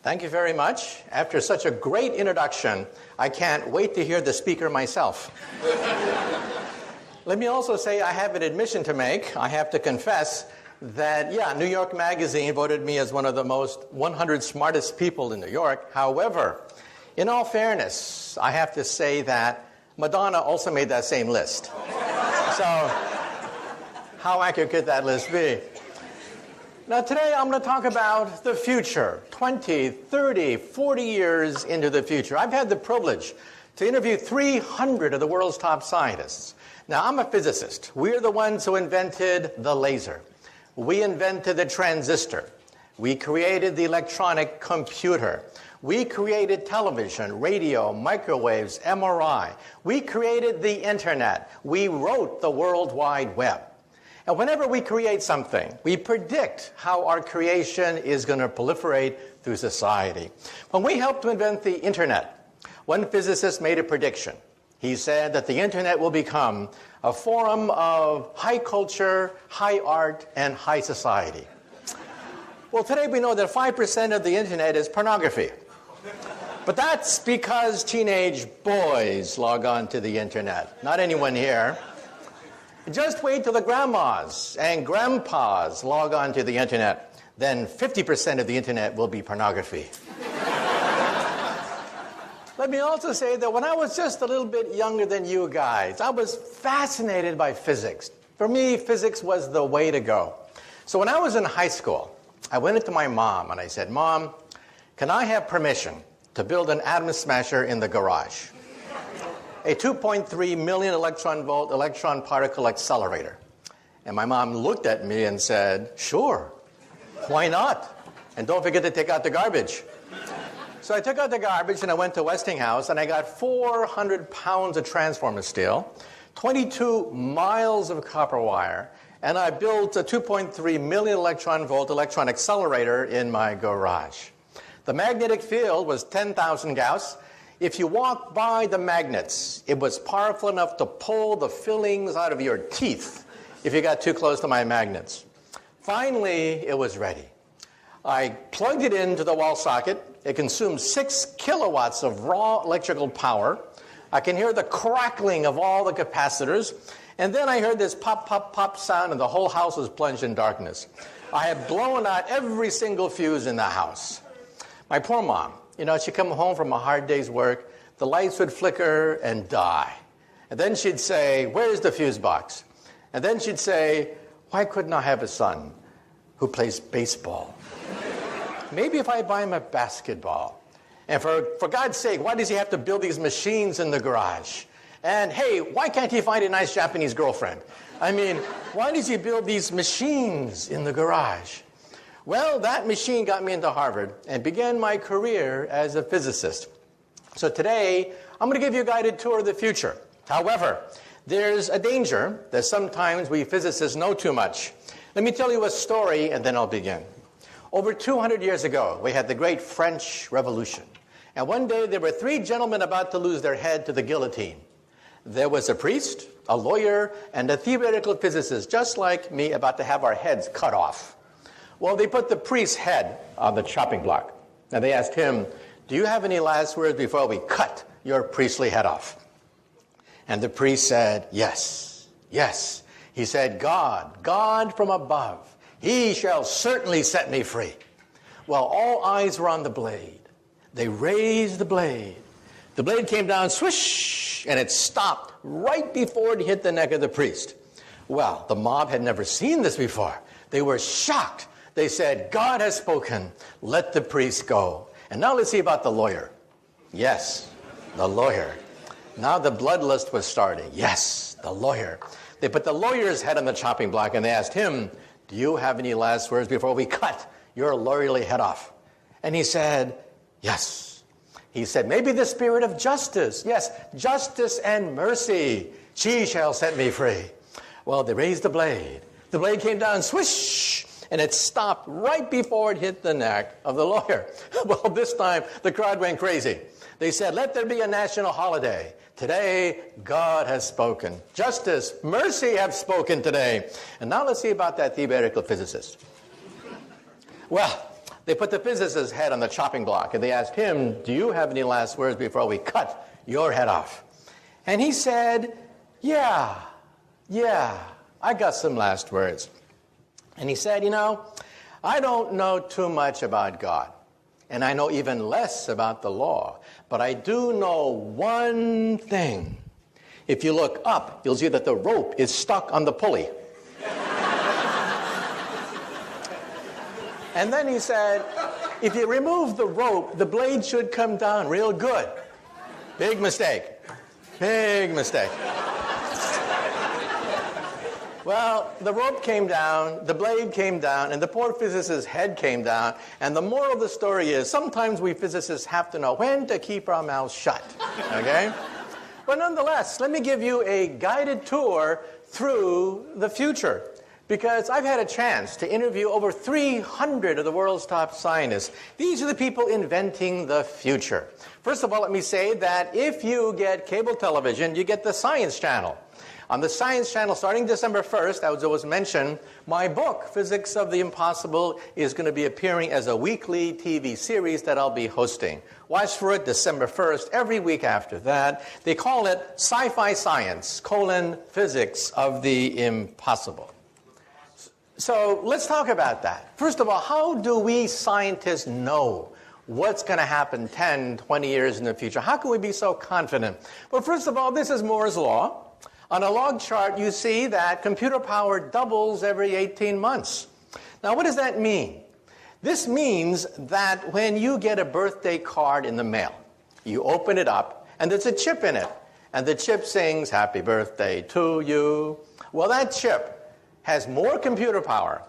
Thank you very much. After such a great introduction, I can't wait to hear the speaker myself. Let me also say I have an admission to make. I have to confess that, New York Magazine voted me as one of the most 100 smartest people in New York. However, in all fairness, I have to say that Madonna also made that same list. So, how accurate could that list be? Now, today I'm going to talk about the future, 20, 30, 40 years into the future. I've had the privilege to interview 300 of the world's top scientists. Now, I'm a physicist. We're the ones who invented the laser. We invented the transistor. We created the electronic computer. We created television, radio, microwaves, MRI. We created the internet. We wrote the World Wide Web. And whenever we create something, we predict how our creation is going to proliferate through society. When we helped to invent the internet, one physicist made a prediction. He said that the internet will become a forum of high culture, high art, and high society. Well, today we know that 5% of the internet is pornography. But that's because teenage boys log on to the internet, not anyone here. Just wait till the grandmas and grandpas log on to the internet. Then 50% of the internet will be pornography. Let me also say that when I was just a little bit younger than you guys, I was fascinated by physics. For me, physics was the way to go. So when I was in high school, I went into my mom and I said, "Mom, can I have permission to build an atom smasher in the garage? A 2.3 million electron volt electron particle accelerator." And my mom looked at me and said, "Sure, why not? And don't forget to take out the garbage." So I took out the garbage and I went to Westinghouse and I got 400 pounds of transformer steel, 22 miles of copper wire, and I built a 2.3 million electron volt electron accelerator in my garage. The magnetic field was 10,000 Gauss. If you walked by the magnets, it was powerful enough to pull the fillings out of your teeth if you got too close to my magnets. Finally, it was ready. I plugged it into the wall socket. It consumed 6 kilowatts of raw electrical power. I can hear the crackling of all the capacitors. And then I heard this pop, pop, pop sound, and the whole house was plunged in darkness. I had blown out every single fuse in the house. My poor mom, she'd come home from a hard day's work, the lights would flicker and die. And then she'd say, "Where's the fuse box?" And then she'd say, "Why couldn't I have a son who plays baseball? Maybe if I buy him a basketball. And for God's sake, why does he have to build these machines in the garage? And hey, why can't he find a nice Japanese girlfriend? I mean, why does he build these machines in the garage?" Well, that machine got me into Harvard and began my career as a physicist. So today, I'm going to give you a guided tour of the future. However, there's a danger that sometimes we physicists know too much. Let me tell you a story, and then I'll begin. Over 200 years ago, we had the great French Revolution. And one day, there were 3 gentlemen about to lose their head to the guillotine. There was a priest, a lawyer, and a theoretical physicist, just like me, about to have our heads cut off. Well, they put the priest's head on the chopping block. And they asked him, "Do you have any last words before we cut your priestly head off?" And the priest said, "Yes, yes." He said, God from above, he shall certainly set me free." Well, all eyes were on the blade. They raised the blade. The blade came down, swish, and it stopped right before it hit the neck of the priest. Well, the mob had never seen this before. They were shocked. They said, "God has spoken. Let the priest go." And now let's see about the lawyer. Yes, the lawyer. Now the bloodlust was starting. Yes, the lawyer. They put the lawyer's head on the chopping block and they asked him, "Do you have any last words before we cut your lawyerly head off?" And he said, "Yes." He said, "Maybe the spirit of justice. Yes, justice and mercy. She shall set me free." Well, they raised the blade. The blade came down, swish, and it stopped right before it hit the neck of the lawyer. Well, this time, the crowd went crazy. They said, "Let there be a national holiday. Today, God has spoken. Justice, mercy have spoken today." And now let's see about that theoretical physicist. Well, They put the physicist's head on the chopping block, and they asked him, do you have any last words before we cut your head off? And he said, yeah, I got some last words. And he said, I don't know too much about God, and I know even less about the law, but I do know one thing. If you look up, you'll see that the rope is stuck on the pulley. And then he said, if you remove the rope, the blade should come down real good. Big mistake. Big mistake. Well, the rope came down, the blade came down, and the poor physicist's head came down. And the moral of the story is, sometimes we physicists have to know when to keep our mouths shut, okay? But nonetheless, let me give you a guided tour through the future. Because I've had a chance to interview over 300 of the world's top scientists. These are the people inventing the future. First of all, let me say that if you get cable television, you get the Science Channel. On the Science Channel, starting December 1st, as was mentioned, my book, Physics of the Impossible, is going to be appearing as a weekly TV series that I'll be hosting. Watch for it December 1st, every week after that. They call it Sci-Fi Science, Physics of the Impossible. So let's talk about that. First of all, how do we scientists know what's going to happen 10, 20 years in the future? How can we be so confident? Well, first of all, this is Moore's Law. On a log chart, you see that computer power doubles every 18 months. Now, what does that mean? This means that when you get a birthday card in the mail, you open it up, and there's a chip in it. And the chip sings, "Happy birthday to you." Well, that chip has more computer power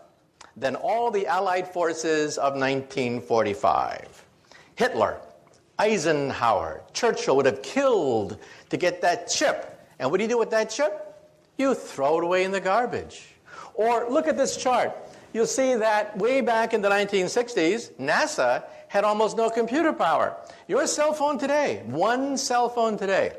than all the Allied forces of 1945. Hitler, Eisenhower, Churchill would have killed to get that chip. And what do you do with that chip? You throw it away in the garbage. Or look at this chart. You'll see that way back in the 1960s, NASA had almost no computer power. Your cell phone today, one cell phone today,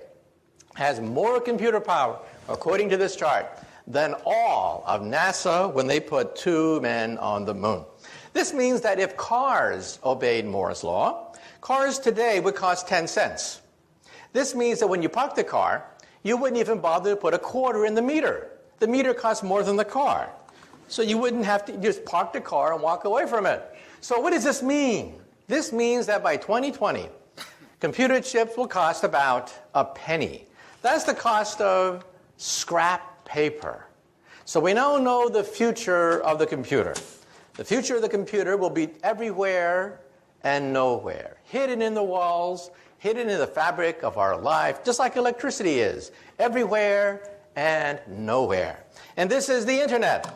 has more computer power, according to this chart, than all of NASA when they put 2 men on the moon. This means that if cars obeyed Moore's Law, cars today would cost 10 cents. This means that when you park the car, you wouldn't even bother to put a quarter in the meter. The meter costs more than the car. So you wouldn't have to just park the car and walk away from it. So what does this mean? This means that by 2020, computer chips will cost about a penny. That's the cost of scrap paper. So we now know the future of the computer. The future of the computer will be everywhere and nowhere, hidden in the walls, hidden in the fabric of our life, just like electricity is, everywhere and nowhere. And this is the internet.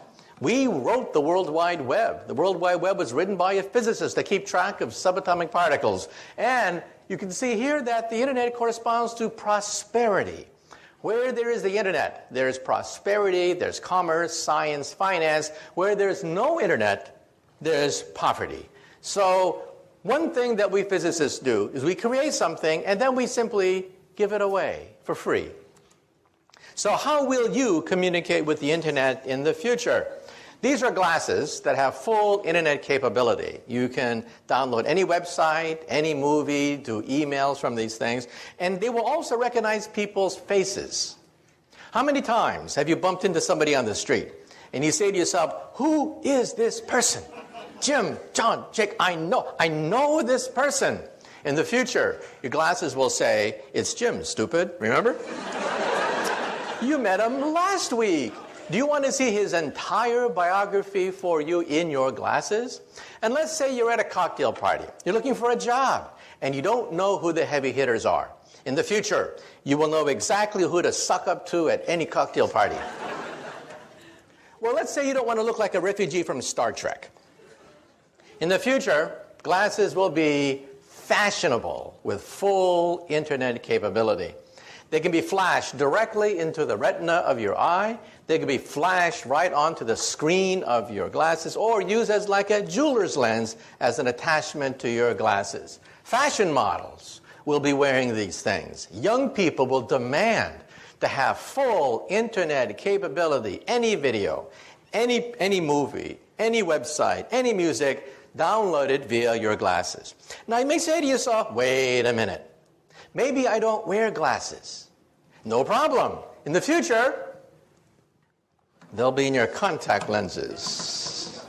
We wrote the World Wide Web. The World Wide Web was written by a physicist to keep track of subatomic particles. And you can see here that the internet corresponds to prosperity. Where there is the internet, there's prosperity, there's commerce, science, finance. Where there's no internet, there's poverty. So one thing that we physicists do is we create something and then we simply give it away for free. So how will you communicate with the internet in the future? These are glasses that have full internet capability. You can download any website, any movie, do emails from these things, and they will also recognize people's faces. How many times have you bumped into somebody on the street and you say to yourself, who is this person? Jim, John, Jake, I know this person. In the future, your glasses will say, it's Jim, stupid, remember? You met him last week. Do you want to see his entire biography for you in your glasses? And let's say you're at a cocktail party. You're looking for a job, and you don't know who the heavy hitters are. In the future, you will know exactly who to suck up to at any cocktail party. Well, let's say you don't want to look like a refugee from Star Trek. In the future, glasses will be fashionable with full internet capability. They can be flashed directly into the retina of your eye. They can be flashed right onto the screen of your glasses or used as like a jeweler's lens as an attachment to your glasses. Fashion models will be wearing these things. Young people will demand to have full internet capability, any video, any movie, any website, any music, downloaded via your glasses. Now, you may say to yourself, wait a minute. Maybe I don't wear glasses. No problem. In the future, they'll be in your contact lenses.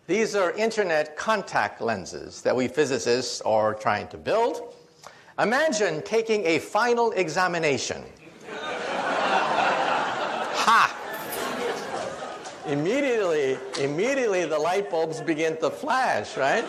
These are internet contact lenses that we physicists are trying to build. Imagine taking a final examination. Ha! Immediately the light bulbs begin to flash, right?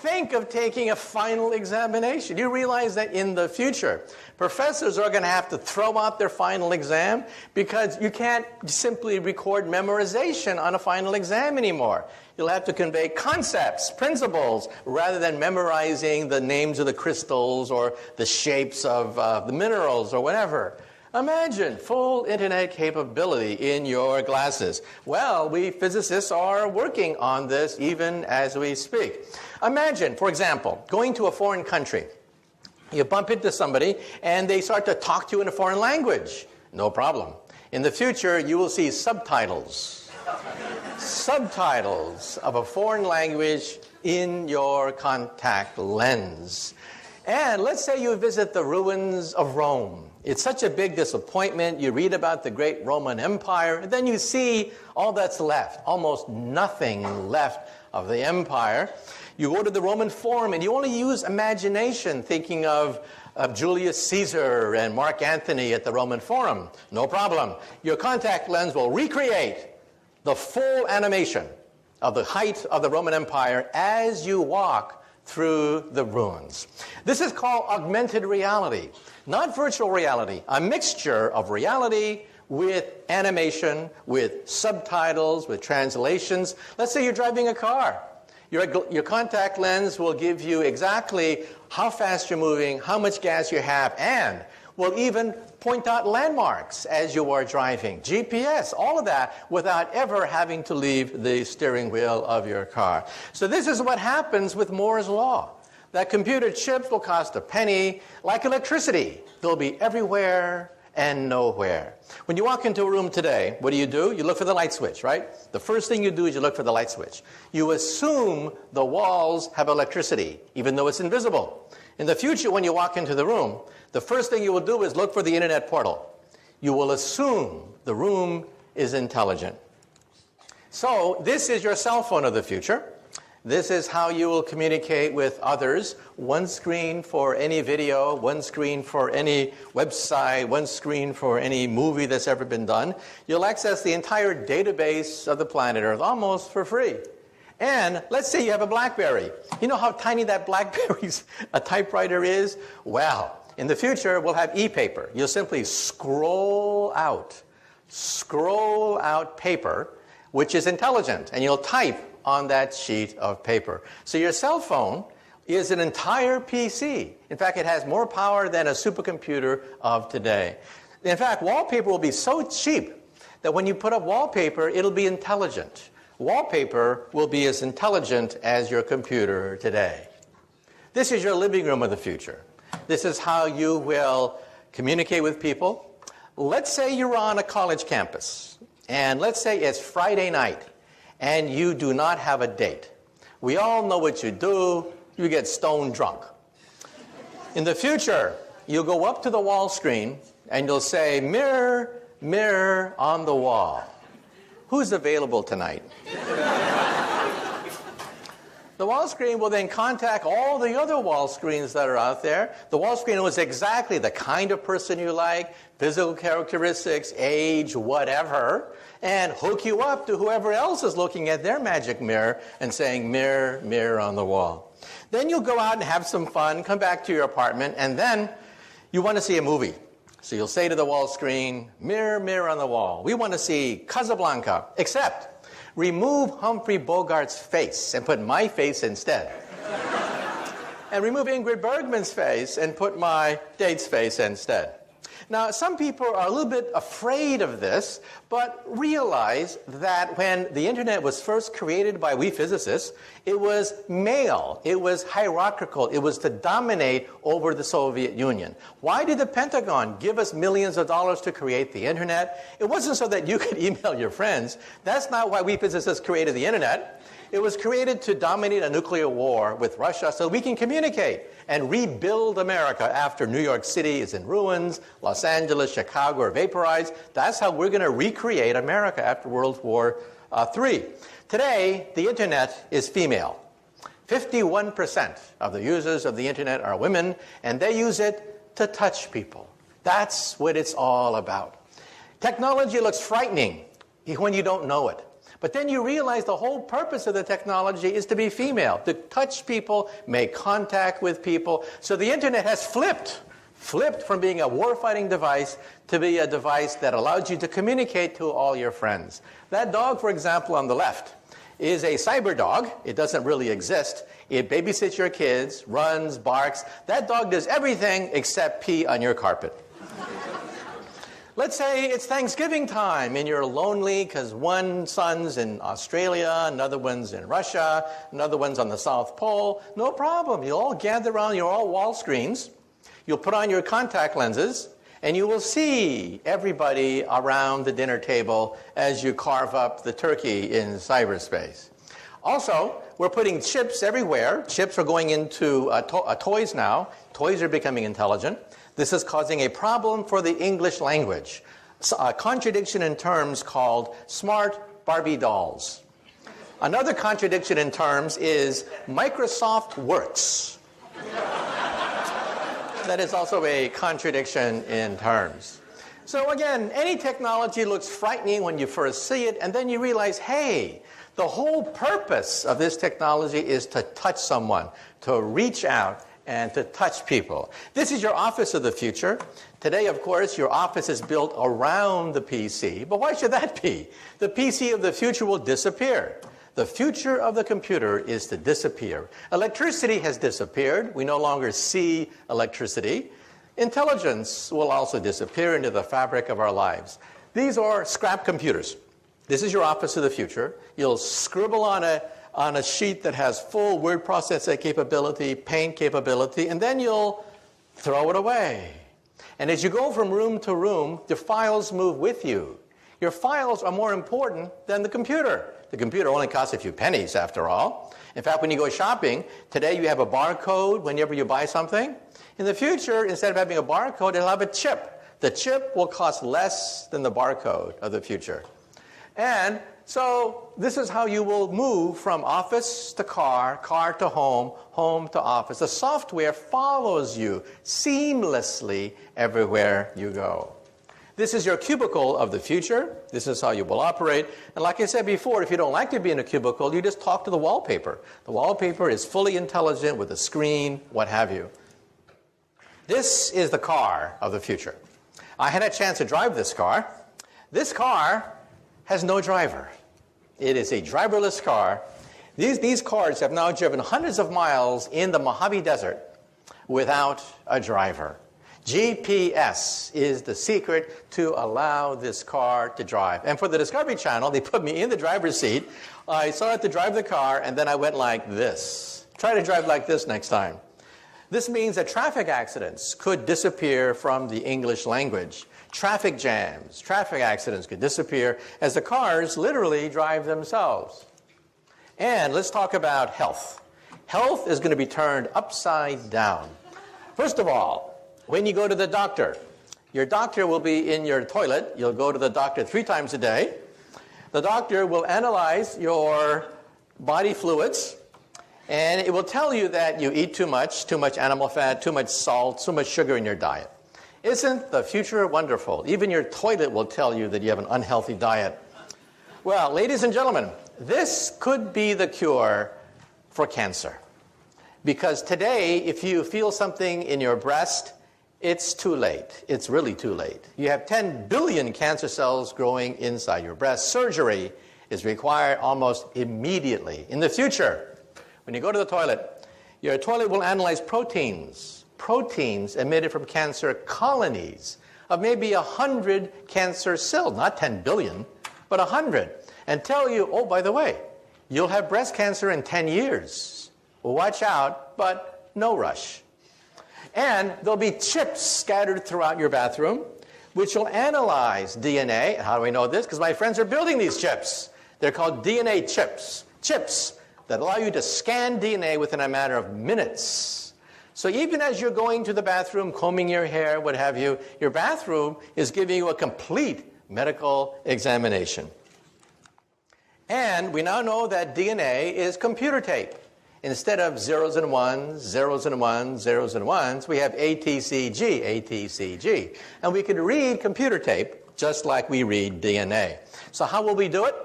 Think of taking a final examination. You realize that in the future, professors are going to have to throw out their final exam because you can't simply record memorization on a final exam anymore. You'll have to convey concepts, principles, rather than memorizing the names of the crystals or the shapes of the minerals or whatever. Imagine full internet capability in your glasses. Well, we physicists are working on this even as we speak. Imagine, for example, going to a foreign country. You bump into somebody and they start to talk to you in a foreign language. No problem. In the future, you will see subtitles. Subtitles of a foreign language in your contact lens. And let's say you visit the ruins of Rome. It's such a big disappointment. You read about the great Roman Empire, and then you see all that's left, almost nothing left of the empire. You go to the Roman Forum, and you only use imagination, thinking of Julius Caesar and Mark Antony at the Roman Forum. No problem. Your contact lens will recreate the full animation of the height of the Roman Empire as you walk through the ruins. This is called augmented reality, not virtual reality, a mixture of reality with animation, with subtitles, with translations. Let's say you're driving a car. Your contact lens will give you exactly how fast you're moving, how much gas you have, and will even point out landmarks as you are driving. GPS, all of that, without ever having to leave the steering wheel of your car. So this is what happens with Moore's Law. That computer chips will cost a penny, like electricity. They'll be everywhere and nowhere. When you walk into a room today, what do? You look for the light switch, right? The first thing you do is you look for the light switch. You assume the walls have electricity, even though it's invisible. In the future, when you walk into the room, the first thing you will do is look for the internet portal. You will assume the room is intelligent. So this is your cell phone of the future. This is how you will communicate with others. One screen for any video, one screen for any website, one screen for any movie that's ever been done. You'll access the entire database of the planet Earth almost for free. And let's say you have a BlackBerry. You know how tiny that BlackBerry's a typewriter is? Well, in the future, we'll have e-paper. You'll simply scroll out paper, which is intelligent, and you'll type on that sheet of paper. So your cell phone is an entire PC. In fact, it has more power than a supercomputer of today. In fact, wallpaper will be so cheap that when you put up wallpaper, it'll be intelligent. Wallpaper will be as intelligent as your computer today. This is your living room of the future. This is how you will communicate with people. Let's say you're on a college campus, and let's say it's Friday night, and you do not have a date. We all know what you do. You get stone drunk. In the future, you'll go up to the wall screen, and you'll say, "Mirror, mirror on the wall, who's available tonight?" The wall screen will then contact all the other wall screens that are out there. The wall screen knows exactly the kind of person you like, physical characteristics, age, whatever, and hook you up to whoever else is looking at their magic mirror and saying, "Mirror, mirror on the wall." Then you'll go out and have some fun, come back to your apartment, and then you want to see a movie. So you'll say to the wall screen, "Mirror, mirror on the wall, we want to see Casablanca, except remove Humphrey Bogart's face and put my face instead. And remove Ingrid Bergman's face and put my date's face instead." Now, some people are a little bit afraid of this, but realize that when the internet was first created by we physicists, it was male, it was hierarchical, it was to dominate over the Soviet Union. Why did the Pentagon give us millions of dollars to create the internet? It wasn't so that you could email your friends. That's not why we physicists created the internet. It was created to dominate a nuclear war with Russia so we can communicate and rebuild America after New York City is in ruins, Los Angeles, Chicago are vaporized. That's how we're going to recreate America after World War III. Today, the internet is female. 51% of the users of the internet are women, and they use it to touch people. That's what it's all about. Technology looks frightening when you don't know it. But then you realize the whole purpose of the technology is to be female, to touch people, make contact with people. So the internet has flipped from being a war-fighting device to be a device that allows you to communicate to all your friends. That dog, for example, on the left, is a cyber dog. It doesn't really exist. It babysits your kids, runs, barks. That dog does everything except pee on your carpet. Let's say it's Thanksgiving time and you're lonely because one son's in Australia, another one's in Russia, another one's on the South Pole. No problem. You'll all gather around your all wall screens. You'll put on your contact lenses and you will see everybody around the dinner table as you carve up the turkey in cyberspace. Also, we're putting chips everywhere. Chips are going into toys now. Toys are becoming intelligent. This is causing a problem for the English language. A contradiction in terms called smart Barbie dolls. Another contradiction in terms is Microsoft Works. That is also a contradiction in terms. So again, any technology looks frightening when you first see it, and then you realize, hey, the whole purpose of this technology is to touch someone, to reach out and to touch people. This is your office of the future. Today, of course, your office is built around the PC. But why should that be? The PC of the future will disappear. The future of the computer is to disappear. Electricity has disappeared. We no longer see electricity. Intelligence will also disappear into the fabric of our lives. These are scrap computers. This is your office of the future. You'll scribble on a sheet that has full word processing capability, paint capability, and then you'll throw it away. And as you go from room to room, the files move with you. Your files are more important than the computer. The computer only costs a few pennies, after all. In fact, when you go shopping, today you have a barcode whenever you buy something. In the future, instead of having a barcode, it'll have a chip. The chip will cost less than the barcode of the future. And so this is how you will move from office to car, car to home, home to office. The software follows you seamlessly everywhere you go. This is your cubicle of the future. This is how you will operate. And like I said before, if you don't like to be in a cubicle, you just talk to the wallpaper. The wallpaper is fully intelligent with a screen, what have you. This is the car of the future. I had a chance to drive this car. This car has no driver. It is a driverless car. These cars have now driven hundreds of miles in the Mojave Desert without a driver. GPS is the secret to allow this car to drive. And for the Discovery Channel, they put me in the driver's seat. I started to drive the car, and then I went like this. Try to drive like this next time. This means that traffic accidents could disappear from the English language. Traffic jams, traffic accidents could disappear as the cars literally drive themselves. And let's talk about health. Health is going to be turned upside down. First of all, when you go to the doctor, your doctor will be in your toilet. You'll go to the doctor 3 times a day. The doctor will analyze your body fluids, and it will tell you that you eat too much animal fat, too much salt, too much sugar in your diet. Isn't the future wonderful? Even your toilet will tell you that you have an unhealthy diet. Well, ladies and gentlemen, this could be the cure for cancer. Because today, if you feel something in your breast, it's too late. It's really too late. You have 10 billion cancer cells growing inside your breast. Surgery is required almost immediately. In the future, when you go to the toilet, your toilet will analyze proteins emitted from cancer colonies of maybe 100 cancer cells, not 10 billion, but 100, and tell you, oh, by the way, you'll have breast cancer in 10 years. Well, watch out, but no rush. And there'll be chips scattered throughout your bathroom, which will analyze DNA. How do we know this? Because my friends are building these chips. They're called DNA chips. Chips that allow you to scan DNA within a matter of minutes. So even as you're going to the bathroom, combing your hair, what have you, your bathroom is giving you a complete medical examination. And we now know that DNA is computer tape. Instead of zeros and ones, zeros and ones, zeros and ones, we have ATCG, ATCG. And we can read computer tape just like we read DNA. So how will we do it?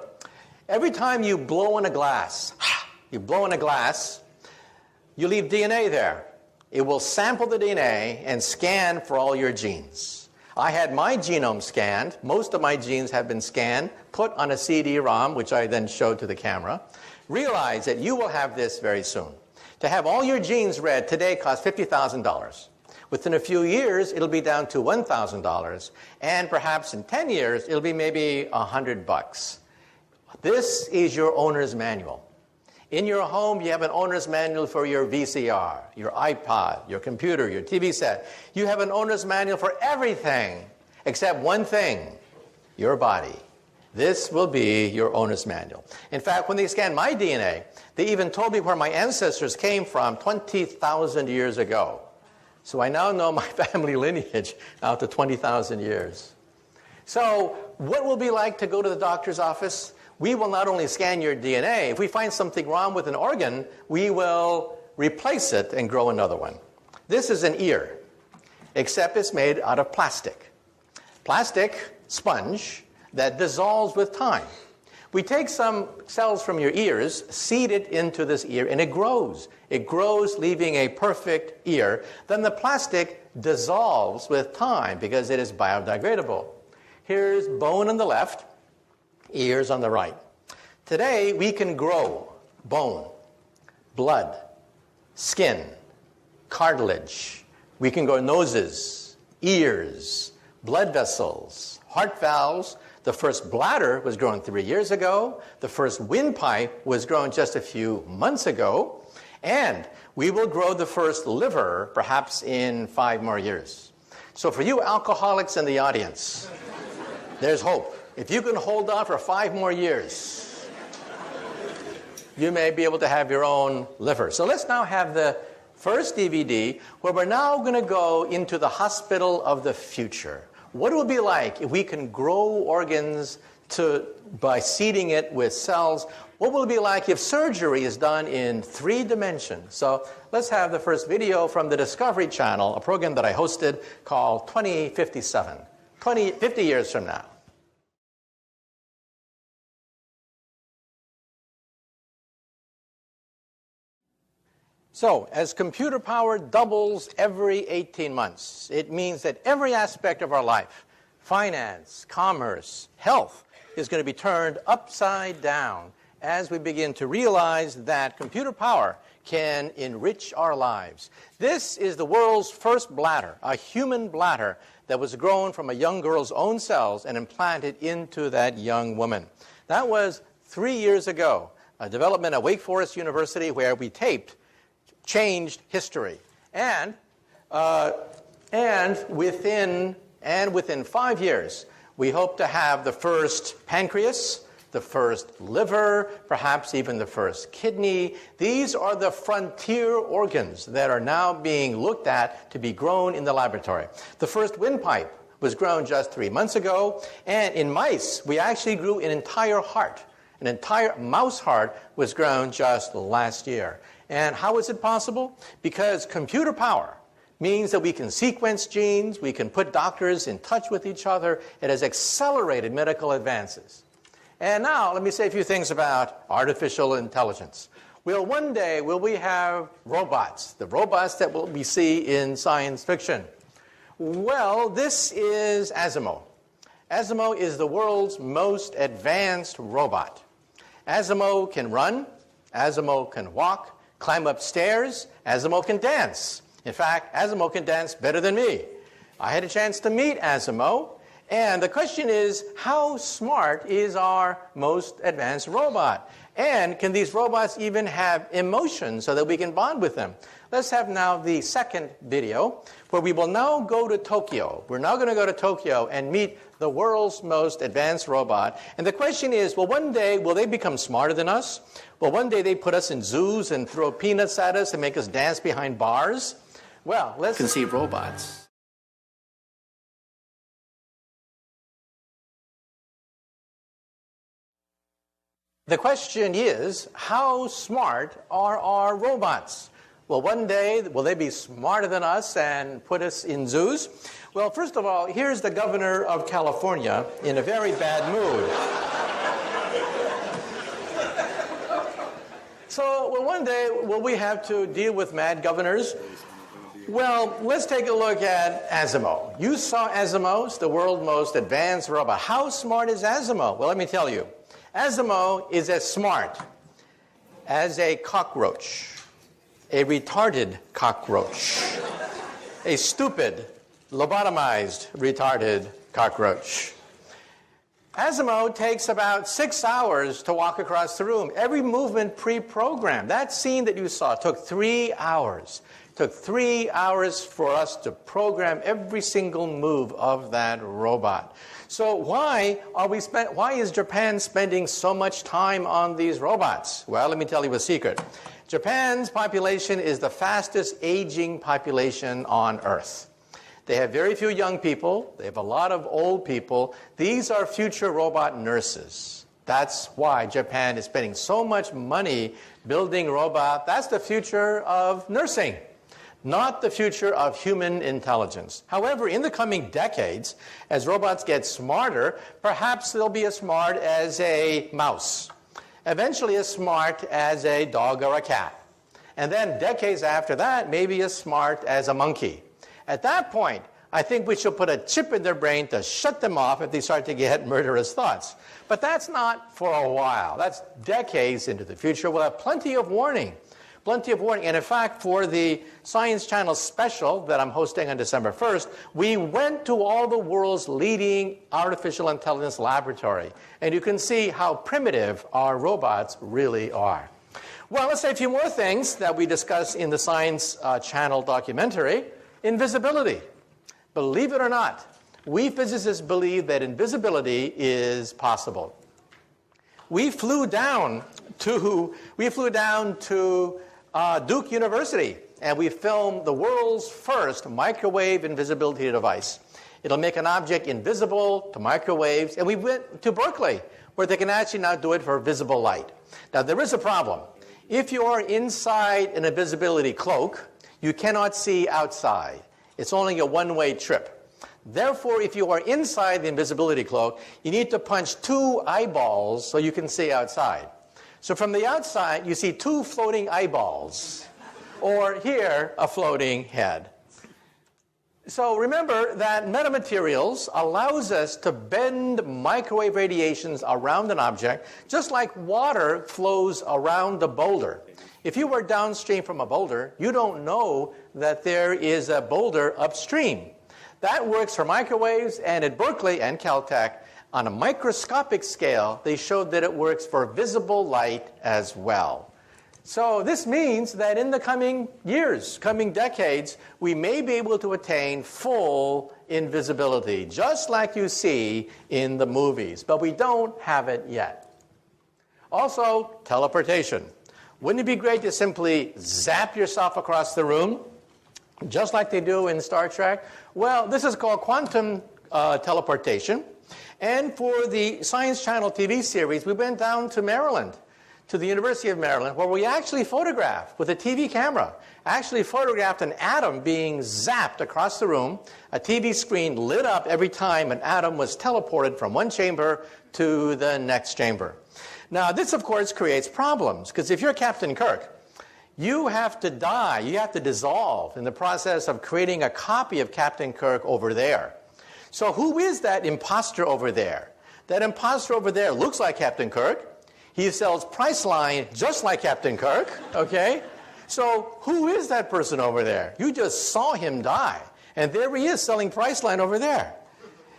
Every time you blow in a glass, you leave DNA there. It will sample the DNA and scan for all your genes. I had my genome scanned. Most of my genes have been scanned, put on a CD-ROM, which I then showed to the camera. Realize that you will have this very soon. To have all your genes read today costs $50,000. Within a few years, it'll be down to $1,000. And perhaps in 10 years, it'll be maybe $100. This is your owner's manual. In your home, you have an owner's manual for your VCR, your iPod, your computer, your TV set. You have an owner's manual for everything except one thing, your body. This will be your owner's manual. In fact, when they scanned my DNA, they even told me where my ancestors came from 20,000 years ago. So I now know my family lineage out to 20,000 years. So what will it be like to go to the doctor's office? We will not only scan your DNA. If we find something wrong with an organ, we will replace it and grow another one. This is an ear, except it's made out of plastic. Plastic sponge that dissolves with time. We take some cells from your ears, seed it into this ear, and it grows. It grows, leaving a perfect ear. Then the plastic dissolves with time because it is biodegradable. Here's bone on the left, ears on the right. Today, we can grow bone, blood, skin, cartilage. We can grow noses, ears, blood vessels, heart valves. The first bladder was grown 3 years ago. The first windpipe was grown just a few months ago. And we will grow the first liver perhaps in 5 more years. So for you alcoholics in the audience, there's hope. If you can hold on for 5 more years, you may be able to have your own liver. So let's now have the first DVD where we're now going to go into the hospital of the future. What it would be like if we can grow organs by seeding it with cells. What will it be like if surgery is done in 3 dimensions? So let's have the first video from the Discovery Channel, a program that I hosted called 2057, 50 years from now. So, as computer power doubles every 18 months, it means that every aspect of our life, finance, commerce, health, is going to be turned upside down as we begin to realize that computer power can enrich our lives. This is the world's first bladder, a human bladder that was grown from a young girl's own cells and implanted into that young woman. That was 3 years ago, a development at Wake Forest University where we taped changed history. And within 5 years, we hope to have the first pancreas, the first liver, perhaps even the first kidney. These are the frontier organs that are now being looked at to be grown in the laboratory. The first windpipe was grown just 3 months ago, and in mice, we actually grew an entire heart. An entire mouse heart was grown just last year. And how is it possible? Because computer power means that we can sequence genes, we can put doctors in touch with each other. It has accelerated medical advances. And now, let me say a few things about artificial intelligence. Well, one day, will we have robots, the robots that we see in science fiction? Well, this is Asimo. Asimo is the world's most advanced robot. Asimo can run, Asimo can walk, climb up stairs, Asimo can dance. In fact, Asimo can dance better than me. I had a chance to meet Asimo, And the question is, how smart is our most advanced robot? And can these robots even have emotions so that we can bond with them? Let's have now the second video, where we will now go to Tokyo. We're now going to go to Tokyo and meet the world's most advanced robot. And the question is, well, one day, will they become smarter than us? Well, one day they put us in zoos and throw peanuts at us and make us dance behind bars? Well, let's conceive robots. The question is, how smart are our robots? Well, one day, will they be smarter than us and put us in zoos? Well, first of all, here's the governor of California in a very bad mood. So, well, one day, will we have to deal with mad governors? Well, let's take a look at Asimo. You saw Asimo, the world's most advanced robot. How smart is Asimo? Well, let me tell you. Asimo is as smart as a cockroach, a retarded cockroach, a stupid, lobotomized, retarded cockroach. Asimo takes about 6 hours to walk across the room. Every movement pre-programmed. That scene that you saw took 3 hours. It took 3 hours for us to program every single move of that robot. So why is Japan spending so much time on these robots? Well, let me tell you a secret. Japan's population is the fastest aging population on Earth. They have very few young people. They have a lot of old people. These are future robot nurses. That's why Japan is spending so much money building robots. That's the future of nursing, not the future of human intelligence. However, in the coming decades, as robots get smarter, perhaps they'll be as smart as a mouse, eventually as smart as a dog or a cat. And then decades after that, maybe as smart as a monkey. At that point, I think we should put a chip in their brain to shut them off if they start to get murderous thoughts. But that's not for a while. That's decades into the future. We'll have plenty of warning. Plenty of warning. And in fact, for the Science Channel special that I'm hosting on December 1st, we went to all the world's leading artificial intelligence laboratory. And you can see how primitive our robots really are. Well, let's say a few more things that we discuss in the Science Channel documentary. Invisibility. Believe it or not, we physicists believe that invisibility is possible. We flew down to Duke University, and we filmed the world's first microwave invisibility device. It'll make an object invisible to microwaves, and we went to Berkeley, where they can actually now do it for visible light. Now, there is a problem. If you are inside an invisibility cloak, you cannot see outside. It's only a one-way trip. Therefore, if you are inside the invisibility cloak, you need to punch 2 eyeballs so you can see outside. So from the outside, you see 2 floating eyeballs, or here, a floating head. So remember that metamaterials allows us to bend microwave radiations around an object, just like water flows around a boulder. If you were downstream from a boulder, you don't know that there is a boulder upstream. That works for microwaves, and at Berkeley and Caltech, on a microscopic scale, they showed that it works for visible light as well. So this means that in the coming years, coming decades, we may be able to attain full invisibility, just like you see in the movies, but we don't have it yet. Also, teleportation. Wouldn't it be great to simply zap yourself across the room, just like they do in Star Trek? Well, this is called quantum teleportation. And for the Science Channel TV series, we went down to Maryland, to the University of Maryland, where we actually photographed, with a TV camera, actually photographed an atom being zapped across the room. A TV screen lit up every time an atom was teleported from one chamber to the next chamber. Now, this, of course, creates problems, because if you're Captain Kirk, you have to die, you have to dissolve in the process of creating a copy of Captain Kirk over there. So who is that imposter over there? That imposter over there looks like Captain Kirk. He sells Priceline just like Captain Kirk, okay? So who is that person over there? You just saw him die, and there he is selling Priceline over there.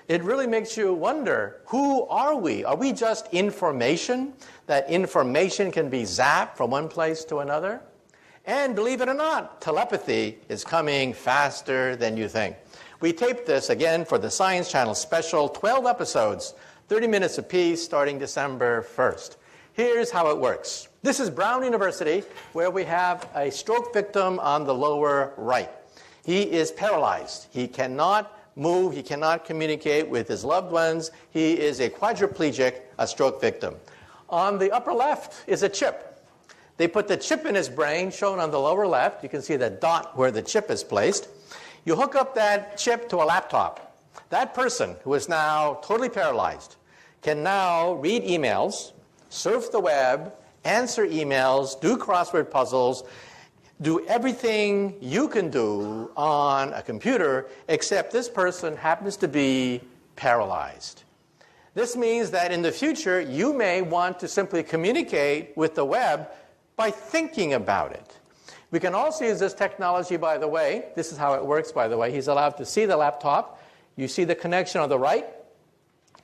It really makes you wonder, who are we? Are we just information? That information can be zapped from one place to another? And believe it or not, telepathy is coming faster than you think. We taped this again for the Science Channel special, 12 episodes, 30 minutes apiece, starting December 1st. Here's how it works. This is Brown University, where we have a stroke victim on the lower right. He is paralyzed. He cannot move. He cannot communicate with his loved ones. He is a quadriplegic, a stroke victim. On the upper left is a chip. They put the chip in his brain, shown on the lower left. You can see the dot where the chip is placed. You hook up that chip to a laptop. That person, who is now totally paralyzed, can now read emails, surf the web, answer emails, do crossword puzzles, do everything you can do on a computer, except this person happens to be paralyzed. This means that in the future, you may want to simply communicate with the web by thinking about it. We can also use this technology, by the way. This is how it works, by the way. He's allowed to see the laptop. You see the connection on the right,